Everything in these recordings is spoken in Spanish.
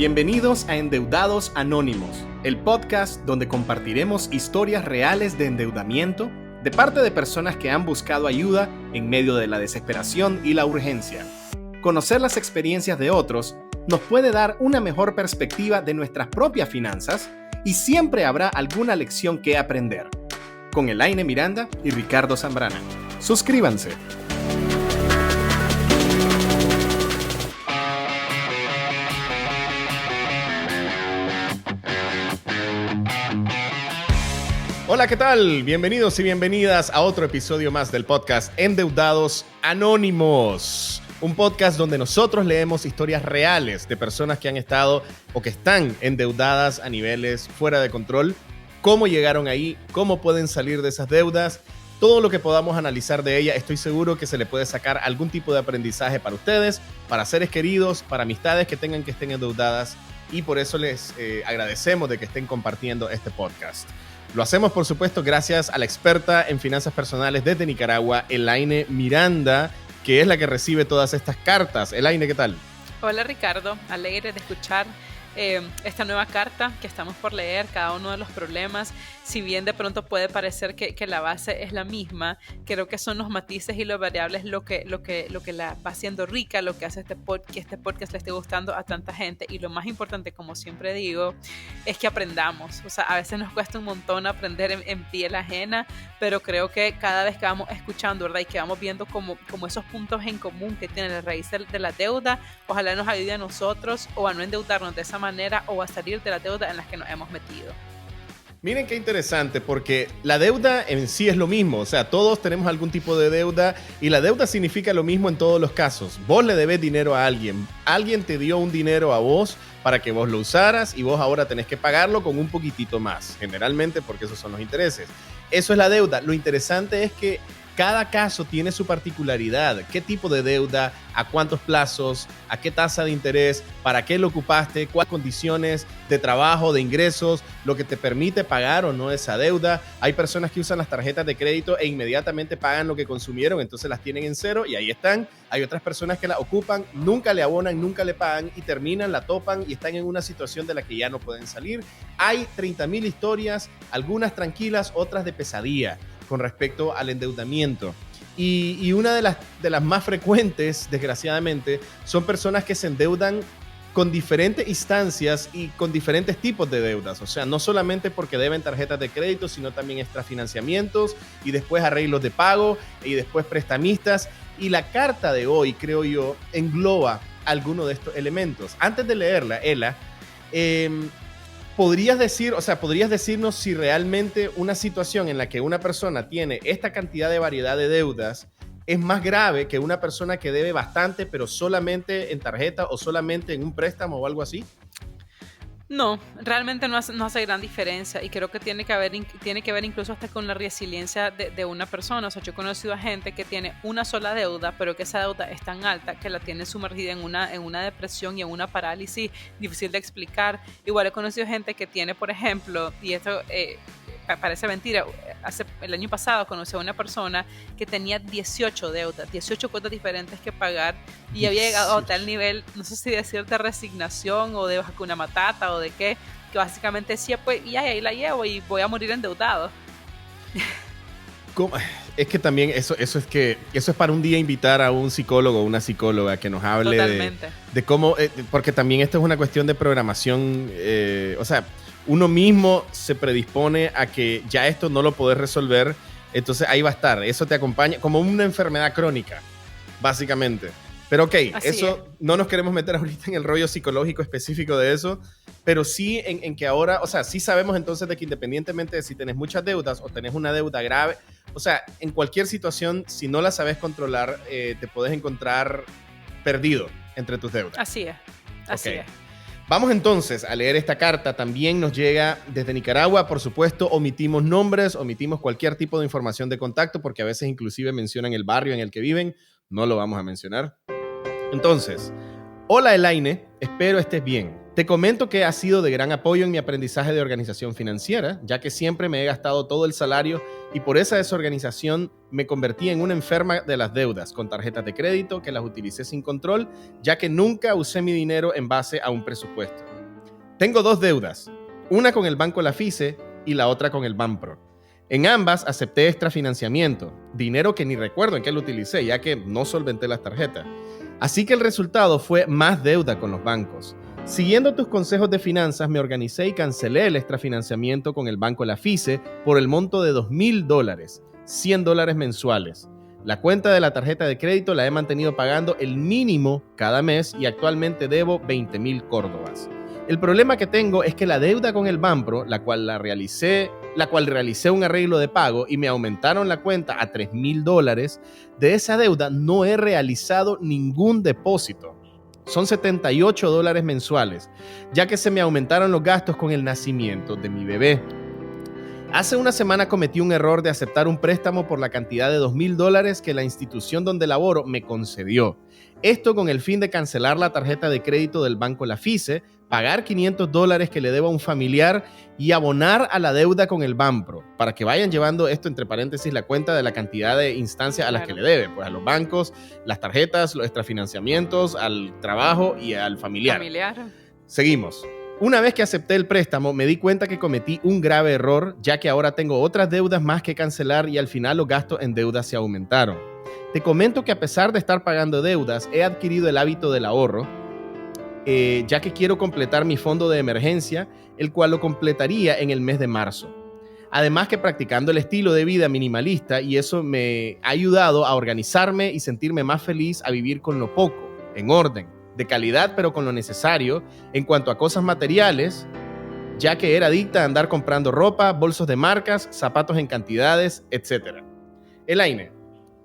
Bienvenidos a Endeudados Anónimos, el podcast donde compartiremos historias reales de endeudamiento de parte de personas que han buscado ayuda en medio de la desesperación y la urgencia. Conocer las experiencias de otros nos puede dar una mejor perspectiva de nuestras propias finanzas y siempre habrá alguna lección que aprender. Con Elaine Miranda y Ricardo Zambrana. Suscríbanse. Hola, ¿qué tal? Bienvenidos y bienvenidas a otro episodio más del podcast Endeudados Anónimos. Un podcast donde nosotros leemos historias reales de personas que han estado o que están endeudadas a niveles fuera de control. Cómo llegaron ahí, cómo pueden salir de esas deudas, todo lo que podamos analizar de ella. Estoy seguro que se le puede sacar algún tipo de aprendizaje para ustedes, para seres queridos, para amistades que tengan que estén endeudadas. Y por eso les agradecemos de que estén compartiendo este podcast. Lo hacemos, por supuesto, gracias a la experta en finanzas personales desde Nicaragua, Elaine Miranda, que es la que recibe todas estas cartas. Elaine, ¿qué tal? Hola, Ricardo. Alegre de escuchar esta nueva carta que estamos por leer, cada uno de los problemas. Si bien de pronto puede parecer que la base es la misma, creo que son los matices y los variables lo que la va haciendo rica, lo que hace que este podcast le esté gustando a tanta gente. Y lo más importante, como siempre digo, es que aprendamos. O sea, a veces nos cuesta un montón aprender en piel ajena, pero creo que cada vez que vamos escuchando, ¿verdad? Y que vamos viendo como esos puntos en común que tiene la raíz de la deuda, ojalá nos ayude a nosotros o a no endeudarnos de esa manera o a salir de la deuda en las que nos hemos metido. Miren qué interesante, porque la deuda en sí es lo mismo. O sea, todos tenemos algún tipo de deuda y la deuda significa lo mismo en todos los casos. Vos le debes dinero a alguien. Alguien te dio un dinero a vos para que vos lo usaras y vos ahora tenés que pagarlo con un poquitito más, generalmente porque esos son los intereses. Eso es la deuda. Lo interesante es que cada caso tiene su particularidad. ¿Qué tipo de deuda? ¿A cuántos plazos? ¿A qué tasa de interés? ¿Para qué lo ocupaste? ¿Cuáles condiciones de trabajo, de ingresos? Lo que te permite pagar o no esa deuda. Hay personas que usan las tarjetas de crédito e inmediatamente pagan lo que consumieron, entonces las tienen en cero y ahí están. Hay otras personas que la ocupan, nunca le abonan, nunca le pagan y terminan, la topan y están en una situación de la que ya no pueden salir. Hay 30,000 historias, algunas tranquilas, otras de pesadilla con respecto al endeudamiento. Y una de las más frecuentes, desgraciadamente, son personas que se endeudan con diferentes instancias y con diferentes tipos de deudas. O sea, no solamente porque deben tarjetas de crédito, sino también extrafinanciamientos y después arreglos de pago y después prestamistas. Y la carta de hoy, creo yo, engloba alguno de estos elementos. Antes de leerla, Ela, ¿podrías decirnos si realmente una situación en la que una persona tiene esta cantidad de variedad de deudas es más grave que una persona que debe bastante, pero solamente en tarjeta o solamente en un préstamo o algo así? No, realmente no hace gran diferencia y creo que tiene que ver incluso hasta con la resiliencia de una persona. O sea, yo he conocido a gente que tiene una sola deuda, pero que esa deuda es tan alta que la tiene sumergida en una depresión y en una parálisis difícil de explicar. Igual he conocido gente que tiene, por ejemplo, y esto parece mentira, el año pasado conocí a una persona que tenía 18 deudas, 18 cuotas diferentes que pagar y había llegado a tal nivel, no sé si de cierta resignación o de Hakuna Matata o de qué, que básicamente decía, pues ya ahí la llevo y voy a morir endeudado. ¿Cómo? Es que también eso es para un día invitar a un psicólogo o una psicóloga que nos hable de cómo, porque también esto es una cuestión de programación, o sea, uno mismo se predispone a que ya esto no lo podés resolver, entonces ahí va a estar, eso te acompaña como una enfermedad crónica, básicamente. Pero ok, no nos queremos meter ahorita en el rollo psicológico específico de eso, pero sí en que ahora, o sea, sí sabemos entonces de que independientemente de si tenés muchas deudas o tenés una deuda grave, o sea, en cualquier situación, si no la sabes controlar, te puedes encontrar perdido entre tus deudas. Así es. Vamos entonces a leer esta carta. También nos llega desde Nicaragua. Por supuesto, omitimos nombres, omitimos cualquier tipo de información de contacto porque a veces inclusive mencionan el barrio en el que viven. No lo vamos a mencionar. Entonces, hola Elaine, espero estés bien. Te comento que ha sido de gran apoyo en mi aprendizaje de organización financiera, ya que siempre me he gastado todo el salario y por esa desorganización me convertí en una enferma de las deudas con tarjetas de crédito que las utilicé sin control, ya que nunca usé mi dinero en base a un presupuesto. Tengo dos deudas, una con el Banco Lafice y la otra con el Banpro. En ambas acepté extrafinanciamiento, dinero que ni recuerdo en qué lo utilicé, ya que no solventé las tarjetas. Así que el resultado fue más deuda con los bancos. Siguiendo tus consejos de finanzas, me organicé y cancelé el extrafinanciamiento con el Banco Lafice por el monto de $2,000, $100 mensuales. La cuenta de la tarjeta de crédito la he mantenido pagando el mínimo cada mes y actualmente debo 20,000 córdobas. El problema que tengo es que la deuda con el Banpro, la cual realicé un arreglo de pago y me aumentaron la cuenta a $3,000, de esa deuda no he realizado ningún depósito. Son $78 mensuales, ya que se me aumentaron los gastos con el nacimiento de mi bebé. Hace una semana cometí un error de aceptar un préstamo por la cantidad de $2,000 que la institución donde laboro me concedió. Esto con el fin de cancelar la tarjeta de crédito del Banco Lafice, pagar $500 que le debo a un familiar y abonar a la deuda con el Banpro, para que vayan llevando esto entre paréntesis la cuenta de la cantidad de instancias a las que le debe, pues a los bancos, las tarjetas, los extrafinanciamientos, al trabajo y al familiar. Seguimos. Una vez que acepté el préstamo, me di cuenta que cometí un grave error, ya que ahora tengo otras deudas más que cancelar y al final los gastos en deudas se aumentaron. Te comento que a pesar de estar pagando deudas, he adquirido el hábito del ahorro, ya que quiero completar mi fondo de emergencia, el cual lo completaría en el mes de marzo. Además que practicando el estilo de vida minimalista, y eso me ha ayudado a organizarme y sentirme más feliz a vivir con lo poco, en orden, de calidad pero con lo necesario en cuanto a cosas materiales, ya que era adicta a andar comprando ropa, bolsos de marcas, zapatos en cantidades, etc. Elaine,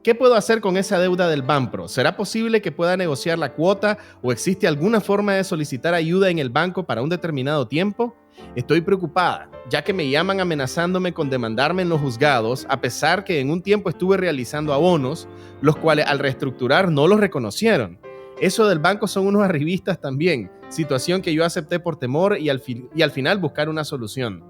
¿qué puedo hacer con esa deuda del Banpro? ¿Será posible que pueda negociar la cuota o existe alguna forma de solicitar ayuda en el banco para un determinado tiempo? Estoy preocupada, ya que me llaman amenazándome con demandarme en los juzgados, a pesar que en un tiempo estuve realizando abonos, los cuales al reestructurar no los reconocieron. Eso del banco son unos arribistas también, situación que yo acepté por temor y al final buscar una solución.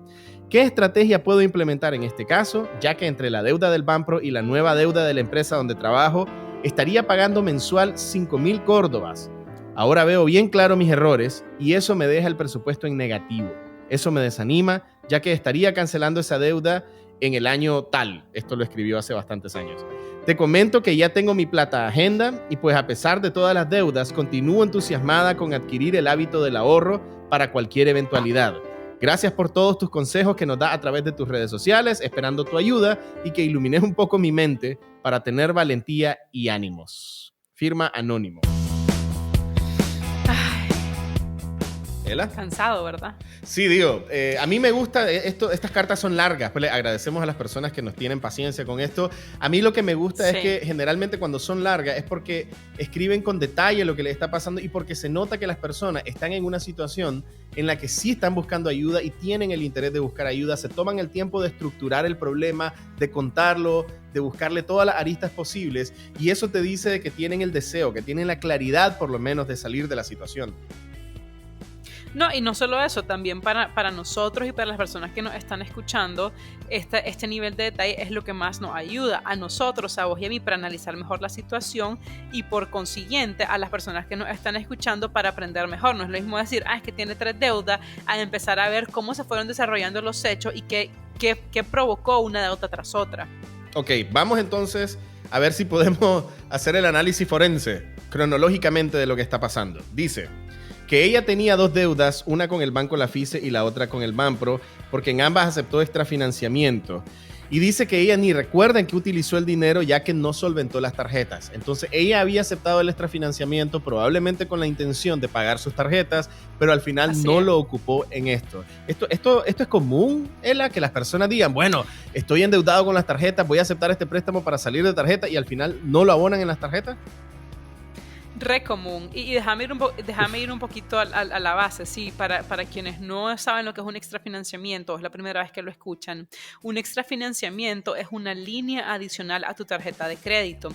¿Qué estrategia puedo implementar en este caso? Ya que entre la deuda del Banpro y la nueva deuda de la empresa donde trabajo, estaría pagando mensual 5,000 córdobas. Ahora veo bien claro mis errores y eso me deja el presupuesto en negativo. Eso me desanima, ya que estaría cancelando esa deuda en el año tal. Esto lo escribió hace bastantes años. Te comento que ya tengo mi plata agenda y pues a pesar de todas las deudas, continúo entusiasmada con adquirir el hábito del ahorro para cualquier eventualidad. Gracias por todos tus consejos que nos das a través de tus redes sociales, esperando tu ayuda y que ilumines un poco mi mente para tener valentía y ánimos. Firma Anónimo. ¿Ela? Cansado, ¿verdad? Sí, digo, a mí me gusta, estas cartas son largas, pues le agradecemos a las personas que nos tienen paciencia con esto. A mí lo que me gusta es que generalmente cuando son largas es porque escriben con detalle lo que les está pasando y porque se nota que las personas están en una situación en la que sí están buscando ayuda y tienen el interés de buscar ayuda, se toman el tiempo de estructurar el problema, de contarlo, de buscarle todas las aristas posibles y eso te dice de que tienen el deseo, que tienen la claridad por lo menos de salir de la situación. No, y no solo eso, también para nosotros y para las personas que nos están escuchando, este nivel de detalle es lo que más nos ayuda a nosotros, a vos y a mí, para analizar mejor la situación y por consiguiente a las personas que nos están escuchando para aprender mejor. No es lo mismo decir, es que tiene 3 deudas, a empezar a ver cómo se fueron desarrollando los hechos y qué provocó una deuda tras otra. Ok, vamos entonces a ver si podemos hacer el análisis forense cronológicamente de lo que está pasando. Dice que ella tenía 2 deudas, una con el Banco Lafice y la otra con el Banpro, porque en ambas aceptó extrafinanciamiento. Y dice que ella ni recuerda en qué utilizó el dinero ya que no solventó las tarjetas. Entonces ella había aceptado el extrafinanciamiento probablemente con la intención de pagar sus tarjetas, pero al final lo ocupó en esto. ¿Esto es común, Ela? Que las personas digan, bueno, estoy endeudado con las tarjetas, voy a aceptar este préstamo para salir de tarjeta y al final no lo abonan en las tarjetas. Re común. Y déjame ir un poquito a la base, sí, para quienes no saben lo que es un extrafinanciamiento, es la primera vez que lo escuchan. Un extrafinanciamiento es una línea adicional a tu tarjeta de crédito.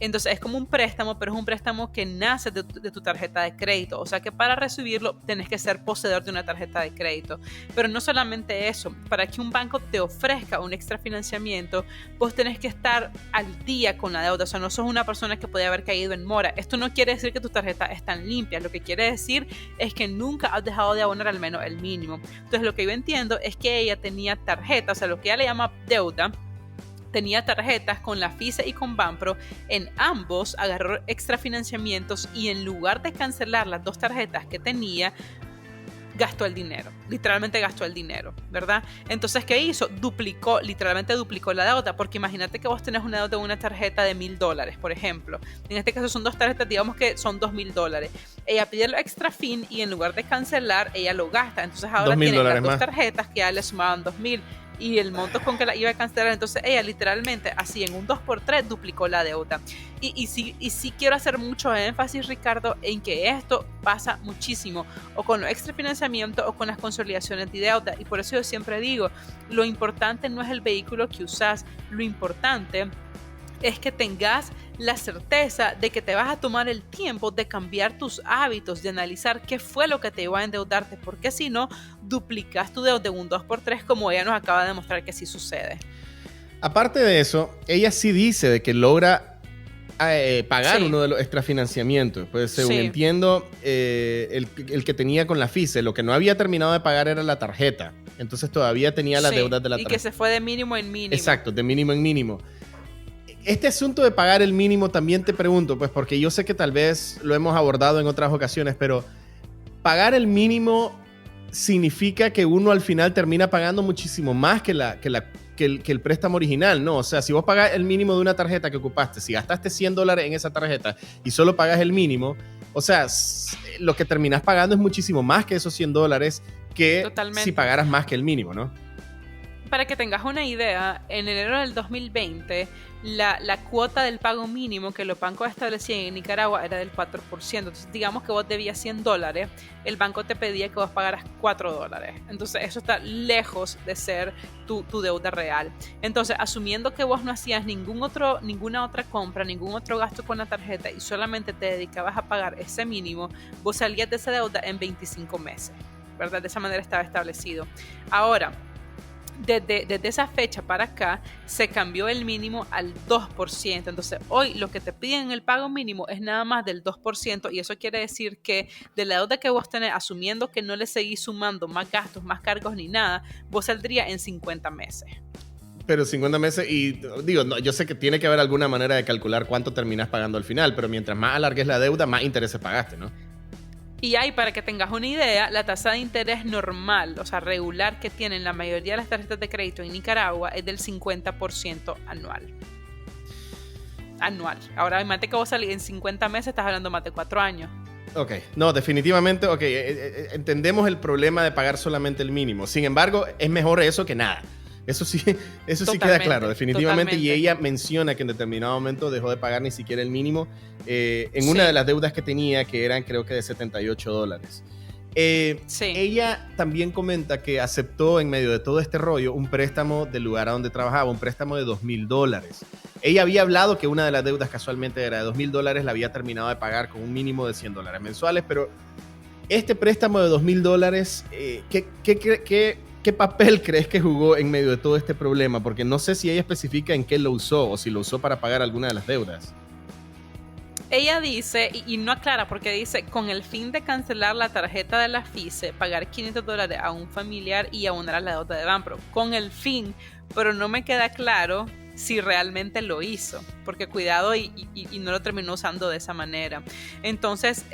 Entonces es como un préstamo, pero es un préstamo que nace de tu tarjeta de crédito. O sea que para recibirlo tenés que ser poseedor de una tarjeta de crédito. Pero no solamente eso, para que un banco te ofrezca un extrafinanciamiento, vos tenés que estar al día con la deuda. O sea, no sos una persona que puede haber caído en mora. Esto no quiere quiere decir que tus tarjetas están limpias, lo que quiere decir es que nunca has dejado de abonar al menos el mínimo. Entonces lo que yo entiendo es que ella tenía tarjetas, o sea, lo que ella le llama deuda, tenía tarjetas con la FICE y con Banpro, en ambos agarró extra financiamientos y en lugar de cancelar las dos tarjetas que tenía, gastó el dinero, literalmente gastó el dinero, ¿verdad? Entonces, ¿qué hizo? Literalmente duplicó la deuda, porque imagínate que vos tenés una deuda de una tarjeta de $1,000, por ejemplo. En este caso son dos tarjetas, digamos que son $2,000. Ella pide el extra fin y en lugar de cancelar, ella lo gasta. Entonces ahora tiene las dos tarjetas que ya le sumaban 2,000 y el monto con que la iba a cancelar. Entonces ella literalmente, así en un 2x3, duplicó la deuda. Y sí quiero hacer mucho énfasis, Ricardo, en que esto pasa muchísimo, o con los extra financiamientos o con las consolidaciones de deuda. Y por eso yo siempre digo, lo importante no es el vehículo que usas, lo importante es que tengas la certeza de que te vas a tomar el tiempo de cambiar tus hábitos, de analizar qué fue lo que te llevó a endeudarte, porque si no, duplicas tu deuda de un 2x3, como ella nos acaba de demostrar que sí sucede. Aparte de eso, ella sí dice de que logra pagar uno de los extrafinanciamientos. Pues según entiendo, el que tenía con la FICE, lo que no había terminado de pagar era la tarjeta. Entonces todavía tenía las deudas de la tarjeta. Y que se fue de mínimo en mínimo. Exacto, de mínimo en mínimo. Este asunto de pagar el mínimo también te pregunto, pues porque yo sé que tal vez lo hemos abordado en otras ocasiones, pero pagar el mínimo significa que uno al final termina pagando muchísimo más que el préstamo original, ¿no? O sea, si vos pagás el mínimo de una tarjeta que ocupaste, si gastaste $100 en esa tarjeta y solo pagas el mínimo, o sea, lo que terminás pagando es muchísimo más que esos $100 que Totalmente. Si pagaras más que el mínimo, ¿no? Para que tengas una idea, en enero del 2020, la cuota del pago mínimo que los bancos establecían en Nicaragua era del 4%. Entonces, digamos que vos debías $100, el banco te pedía que vos pagaras $4. Entonces, eso está lejos de ser tu deuda real. Entonces, asumiendo que vos no hacías ninguna otra compra, ningún otro gasto con la tarjeta y solamente te dedicabas a pagar ese mínimo, vos salías de esa deuda en 25 meses, ¿verdad? De esa manera estaba establecido. Ahora, desde esa fecha para acá se cambió el mínimo al 2%. Entonces hoy lo que te piden en el pago mínimo es nada más del 2%, y eso quiere decir que de la deuda que vos tenés, asumiendo que no le seguís sumando más gastos, más cargos ni nada, vos saldría en 50 meses. Pero 50 meses, y digo, no, yo sé que tiene que haber alguna manera de calcular cuánto terminás pagando al final, pero mientras más alargues la deuda, más intereses pagaste, ¿no? Y ahí, para que tengas una idea, la tasa de interés normal, o sea, regular, que tienen la mayoría de las tarjetas de crédito en Nicaragua es del 50% anual. Ahora, imagínate que vos salís en 50 meses, estás hablando más de 4 años. Ok, no, definitivamente, entendemos el problema de pagar solamente el mínimo. Sin embargo, es mejor eso que nada. Eso sí queda claro, definitivamente. Totalmente. Y ella menciona que en determinado momento dejó de pagar ni siquiera el mínimo en una de las deudas que tenía, que eran creo que de $78. Ella también comenta que aceptó en medio de todo este rollo un préstamo del lugar a donde trabajaba, un préstamo de $2,000. Ella había hablado que una de las deudas casualmente era de $2,000, la había terminado de pagar con un mínimo de $100 mensuales, pero este préstamo de $2,000, ¿qué papel crees que jugó en medio de todo este problema? Porque no sé si ella especifica en qué lo usó o si lo usó para pagar alguna de las deudas. Ella dice, y no aclara, porque dice, con el fin de cancelar la tarjeta de la FICE, pagar $500 a un familiar y abonar la deuda de Banpro. Con el fin, pero no me queda claro si realmente lo hizo, porque cuidado y no lo terminó usando de esa manera. Entonces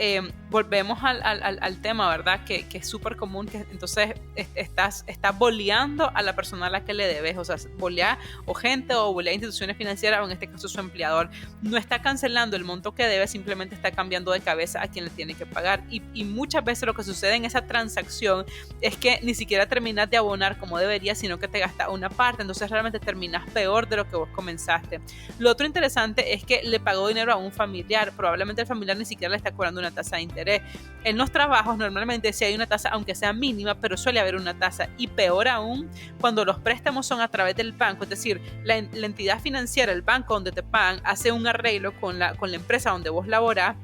volvemos al tema, ¿verdad? Que es súper común, que entonces estás boleando a la persona a la que le debes, o sea, bolea o gente o bolea instituciones financieras, o en este caso su empleador. No está cancelando el monto que debe, simplemente está cambiando de cabeza a quien le tiene que pagar, y muchas veces lo que sucede en esa transacción es que ni siquiera terminas de abonar como debería, sino que te gasta una parte, entonces realmente terminas peor de lo que vos comenzaste. Lo otro interesante es que le pagó dinero a un familiar, probablemente el familiar ni siquiera le está cobrando una tasa de interés. En los trabajos normalmente sí hay una tasa, aunque sea mínima, pero suele haber una tasa, y peor aún cuando los préstamos son a través del banco, es decir, la entidad financiera, el banco donde te pagan, hace un arreglo con la empresa donde vos laborás,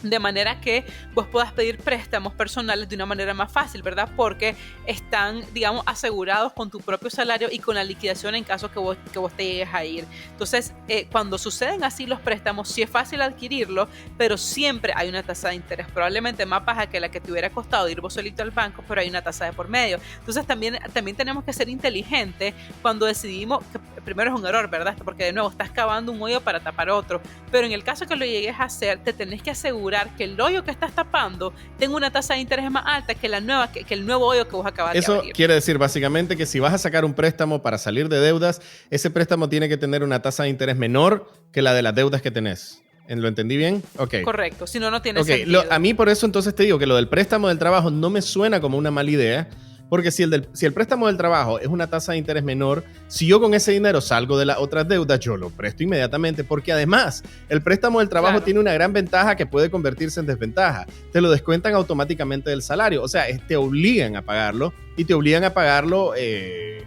de manera que vos puedas pedir préstamos personales de una manera más fácil, ¿verdad? Porque están, digamos, asegurados con tu propio salario y con la liquidación en caso que vos te llegues a ir. Entonces, cuando suceden así los préstamos, sí es fácil adquirirlo, pero siempre hay una tasa de interés, probablemente más baja que la que te hubiera costado ir vos solito al banco, pero hay una tasa de por medio. Entonces, también tenemos que ser inteligentes cuando decidimos, que primero es un error, ¿verdad? Porque de nuevo, estás cavando un hoyo para tapar otro, pero en el caso que lo llegues a hacer, te tenés que asegurar que el hoyo que estás tapando tenga una tasa de interés más alta que el nuevo hoyo que vos acabas de abrir. Eso quiere decir básicamente que si vas a sacar un préstamo para salir de deudas, ese préstamo tiene que tener una tasa de interés menor que la de las deudas que tenés. ¿Lo entendí bien? Okay. Correcto, si no, no tiene sentido. A mí por eso entonces te digo que lo del préstamo del trabajo no me suena como una mala idea. Porque si el préstamo del trabajo es una tasa de interés menor, si yo con ese dinero salgo de las otras deudas, yo lo presto inmediatamente. Porque además, el préstamo del trabajo tiene una gran ventaja que puede convertirse en desventaja. Te lo descuentan automáticamente del salario. O sea, te obligan a pagarlo y te obligan a pagarlo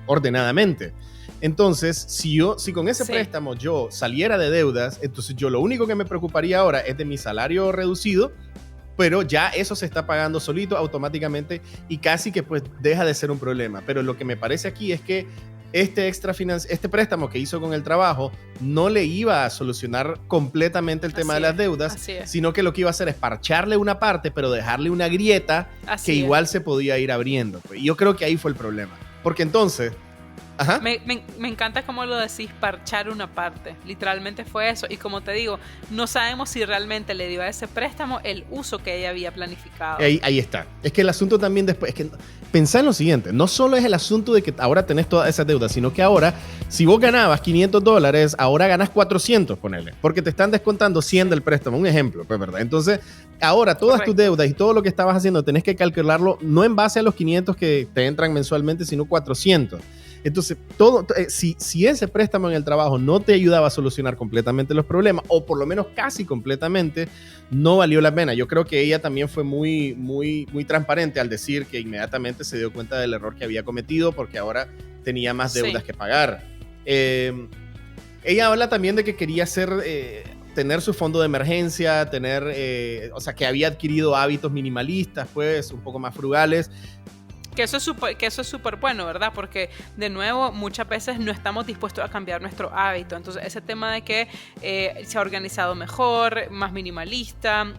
ordenadamente. Entonces, si con ese préstamo yo saliera de deudas, entonces yo lo único que me preocuparía ahora es de mi salario reducido, pero ya eso se está pagando solito automáticamente y casi que pues deja de ser un problema. Pero lo que me parece aquí es que este préstamo que hizo con el trabajo no le iba a solucionar completamente el tema de las deudas, sino que lo que iba a hacer es parcharle una parte, pero dejarle una grieta que igual se podía ir abriendo. Y yo creo que ahí fue el problema. Porque entonces... Ajá. Me encanta cómo lo decís, parchar una parte. Literalmente fue eso. Y como te digo, no sabemos si realmente le dio a ese préstamo el uso que ella había planificado. Ahí está. Es que el asunto también después... Es que pensá en lo siguiente. No solo es el asunto de que ahora tenés todas esas deudas, sino que ahora, si vos ganabas $500, ahora ganas 400, ponele. Porque te están descontando 100 del préstamo. Un ejemplo, pues, ¿verdad? Entonces, ahora todas tus deudas y todo lo que estabas haciendo tenés que calcularlo no en base a los 500 que te entran mensualmente, sino 400. Entonces, si ese préstamo en el trabajo no te ayudaba a solucionar completamente los problemas, o por lo menos casi completamente, no valió la pena. Yo creo que ella también fue muy, muy, muy transparente al decir que inmediatamente se dio cuenta del error que había cometido porque ahora tenía más deudas que pagar. Ella habla también de que quería tener su fondo de emergencia, o sea, que había adquirido hábitos minimalistas, pues, un poco más frugales. Que eso es súper bueno, ¿verdad? Porque, de nuevo, muchas veces no estamos dispuestos a cambiar nuestro hábito. Entonces, ese tema de que se ha organizado mejor, más minimalista,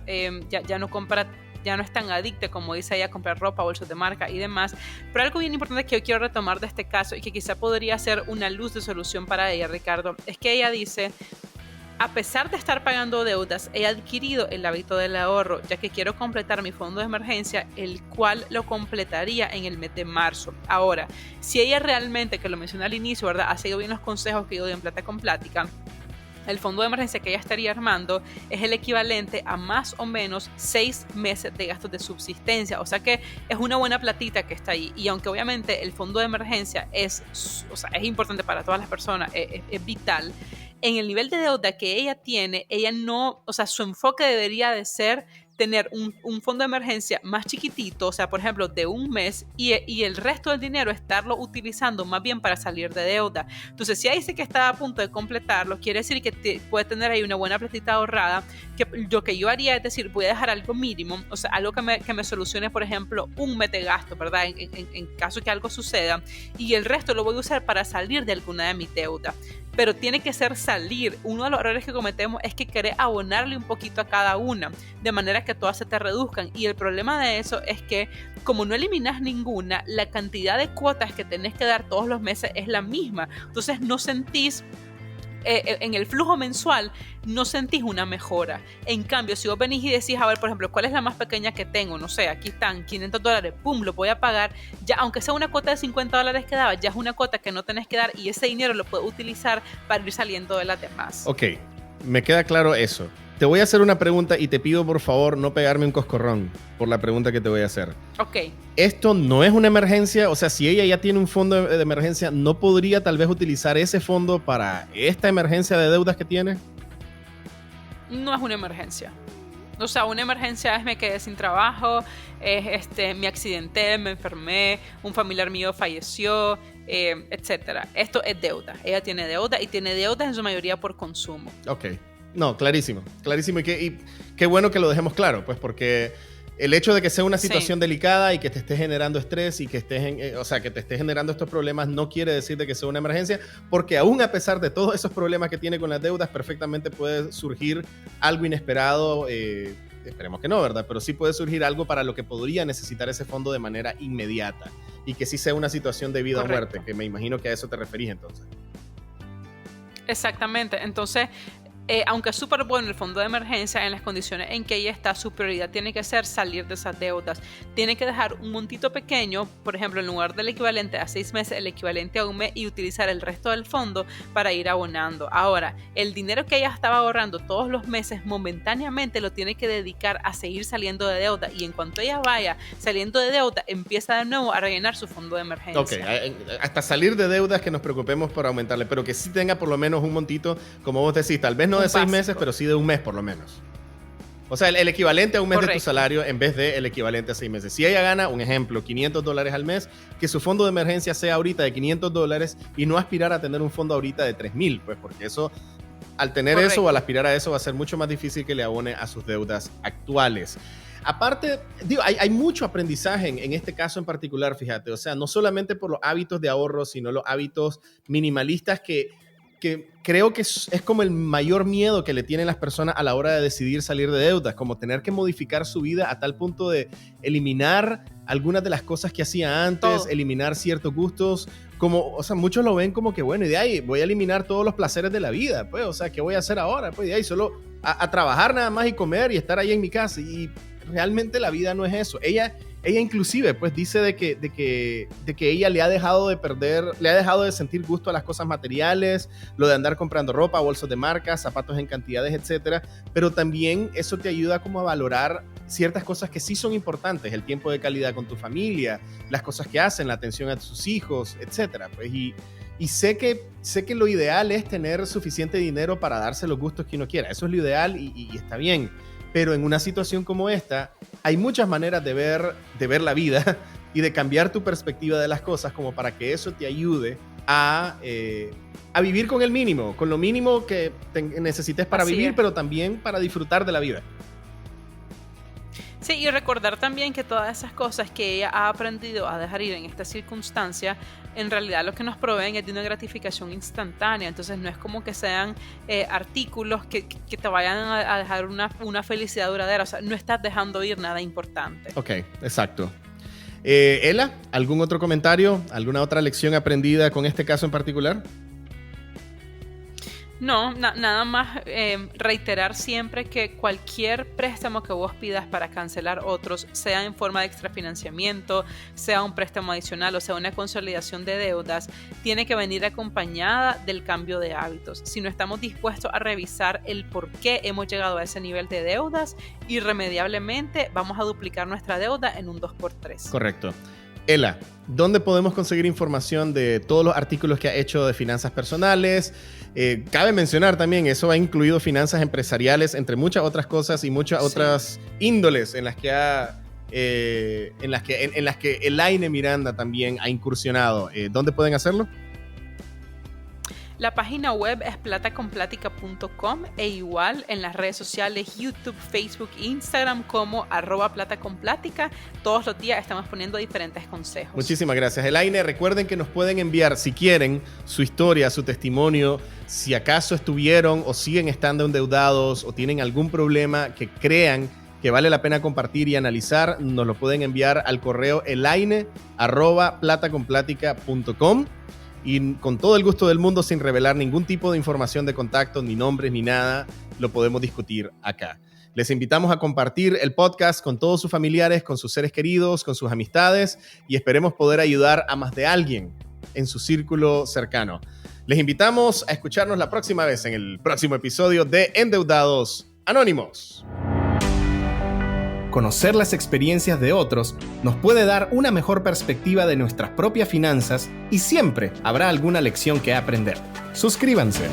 ya no es tan adicta como dice ella a comprar ropa, bolsos de marca y demás. Pero algo bien importante que yo quiero retomar de este caso y que quizá podría ser una luz de solución para ella, Ricardo, es que ella dice... A pesar de estar pagando deudas, he adquirido el hábito del ahorro, ya que quiero completar mi fondo de emergencia, el cual lo completaría en el mes de marzo. Ahora, si ella realmente, que lo mencioné al inicio, ¿verdad?, ha seguido bien los consejos que yo doy en Plata con Plática, el fondo de emergencia que ella estaría armando es el equivalente a más o menos 6 meses de gastos de subsistencia. O sea que es una buena platita que está ahí. Y aunque obviamente el fondo de emergencia es importante para todas las personas, es vital, en el nivel de deuda que ella tiene, ella no, o sea, su enfoque debería de ser tener un fondo de emergencia más chiquitito, o sea, por ejemplo, de un mes, y el resto del dinero estarlo utilizando más bien para salir de deuda. Entonces, si ella dice que está a punto de completarlo, quiere decir que puede tener ahí una buena platita ahorrada, que lo que yo haría es decir, voy a dejar algo mínimo, o sea, algo que me solucione, por ejemplo, un mes de gasto, ¿verdad? En caso que algo suceda, y el resto lo voy a usar para salir de alguna de mis deudas. Pero tiene que ser salir. Uno de los errores que cometemos es que querer abonarle un poquito a cada una, de manera que todas se te reduzcan. Y el problema de eso es que, como no eliminas ninguna, la cantidad de cuotas que tenés que dar todos los meses es la misma. Entonces no sentís... en el flujo mensual no sentís una mejora. En cambio, si vos venís y decís, a ver, por ejemplo, ¿cuál es la más pequeña que tengo? No sé, aquí están $500, pum, lo voy a pagar. Ya, aunque sea una cuota de $50 que daba, ya es una cuota que no tenés que dar y ese dinero lo puedes utilizar para ir saliendo de las demás. Ok, me queda claro eso. Te voy a hacer una pregunta y te pido por favor no pegarme un coscorrón por la pregunta que te voy a hacer. Ok. ¿Esto no es una emergencia? O sea, si ella ya tiene un fondo de emergencia, ¿no podría tal vez utilizar ese fondo para esta emergencia de deudas que tiene? No es una emergencia. O sea, una emergencia es me quedé sin trabajo, me accidenté, me enfermé, un familiar mío falleció, etcétera. Esto es deuda. Ella tiene deuda y tiene deuda en su mayoría por consumo. Ok. No, clarísimo. Y qué bueno que lo dejemos claro, pues porque el hecho de que sea una situación delicada y que te esté generando estrés y que que te esté generando estos problemas no quiere decir de que sea una emergencia, porque aún a pesar de todos esos problemas que tiene con las deudas, perfectamente puede surgir algo inesperado. Esperemos que no, ¿verdad? Pero sí puede surgir algo para lo que podría necesitar ese fondo de manera inmediata y que sí sea una situación de vida o muerte, que me imagino que a eso te referís entonces. Exactamente. Entonces, aunque es súper bueno el fondo de emergencia, en las condiciones en que ella está, su prioridad tiene que ser salir de esas deudas. Tiene que dejar un montito pequeño, por ejemplo, en lugar del equivalente a 6 meses, el equivalente a un mes, y utilizar el resto del fondo para ir abonando. Ahora, el dinero que ella estaba ahorrando todos los meses, momentáneamente lo tiene que dedicar a seguir saliendo de deuda, y en cuanto ella vaya saliendo de deuda, empieza de nuevo a rellenar su fondo de emergencia. Ok, hasta salir de deudas que nos preocupemos por aumentarle, pero que sí tenga por lo menos un montito, como vos decís, tal vez no de 6 meses, pero sí de un mes por lo menos. O sea, el equivalente a un mes de tu salario en vez de el equivalente a 6 meses. Si ella gana, un ejemplo, $500 al mes, que su fondo de emergencia sea ahorita de $500 y no aspirar a tener un fondo ahorita de $3,000, pues porque eso, al tener eso o al aspirar a eso, va a ser mucho más difícil que le abone a sus deudas actuales. Aparte, digo, hay mucho aprendizaje en este caso en particular, fíjate. O sea, no solamente por los hábitos de ahorro, sino los hábitos minimalistas que creo que es como el mayor miedo que le tienen las personas a la hora de decidir salir de deudas, como tener que modificar su vida a tal punto de eliminar algunas de las cosas que hacía antes, eliminar ciertos gustos, o sea, muchos lo ven como que, bueno, y de ahí voy a eliminar todos los placeres de la vida, pues, o sea, ¿qué voy a hacer ahora? Pues de ahí solo a trabajar nada más y comer y estar ahí en mi casa, y realmente la vida no es eso. Ella inclusive pues dice de que ella le ha dejado de sentir gusto a las cosas materiales, lo de andar comprando ropa, bolsos de marca, zapatos en cantidades, etcétera, pero también eso te ayuda como a valorar ciertas cosas que sí son importantes, el tiempo de calidad con tu familia, las cosas que hacen, la atención a sus hijos, etcétera, pues, y sé que lo ideal es tener suficiente dinero para darse los gustos que uno quiera, eso es lo ideal y está bien. Pero en una situación como esta, hay muchas maneras de ver la vida y de cambiar tu perspectiva de las cosas como para que eso te ayude a vivir con el mínimo, con lo mínimo que necesites para vivir, pero también para disfrutar de la vida. Sí, y recordar también que todas esas cosas que ella ha aprendido a dejar ir en esta circunstancia, en realidad lo que nos proveen es de una gratificación instantánea. Entonces no es como que sean artículos que te vayan a dejar una felicidad duradera. O sea, no estás dejando ir nada importante. Ok, exacto. Ela, ¿algún otro comentario? ¿Alguna otra lección aprendida con este caso en particular? No, nada más reiterar siempre que cualquier préstamo que vos pidas para cancelar otros, sea en forma de extrafinanciamiento, sea un préstamo adicional o sea una consolidación de deudas, tiene que venir acompañada del cambio de hábitos. Si no estamos dispuestos a revisar el por qué hemos llegado a ese nivel de deudas, irremediablemente vamos a duplicar nuestra deuda en un 2x3. Correcto. Ela, ¿dónde podemos conseguir información de todos los artículos que ha hecho de finanzas personales? Cabe mencionar también, eso ha incluido finanzas empresariales, entre muchas otras cosas y muchas otras índoles en las que Elaine Miranda también ha incursionado. ¿Dónde pueden hacerlo? La página web es plataconplatica.com e igual en las redes sociales YouTube, Facebook e Instagram como @plataconplatica. Todos los días estamos poniendo diferentes consejos. Muchísimas gracias, Elaine. Recuerden que nos pueden enviar, si quieren, su historia, su testimonio, si acaso estuvieron o siguen estando endeudados o tienen algún problema que crean que vale la pena compartir y analizar, nos lo pueden enviar al correo elaine@plataconplatica.com. Y con todo el gusto del mundo, sin revelar ningún tipo de información de contacto, ni nombres, ni nada, lo podemos discutir acá. Les invitamos a compartir el podcast con todos sus familiares, con sus seres queridos, con sus amistades y esperemos poder ayudar a más de alguien en su círculo cercano. Les invitamos a escucharnos la próxima vez en el próximo episodio de Endeudados Anónimos. Conocer las experiencias de otros nos puede dar una mejor perspectiva de nuestras propias finanzas y siempre habrá alguna lección que aprender. Suscríbanse.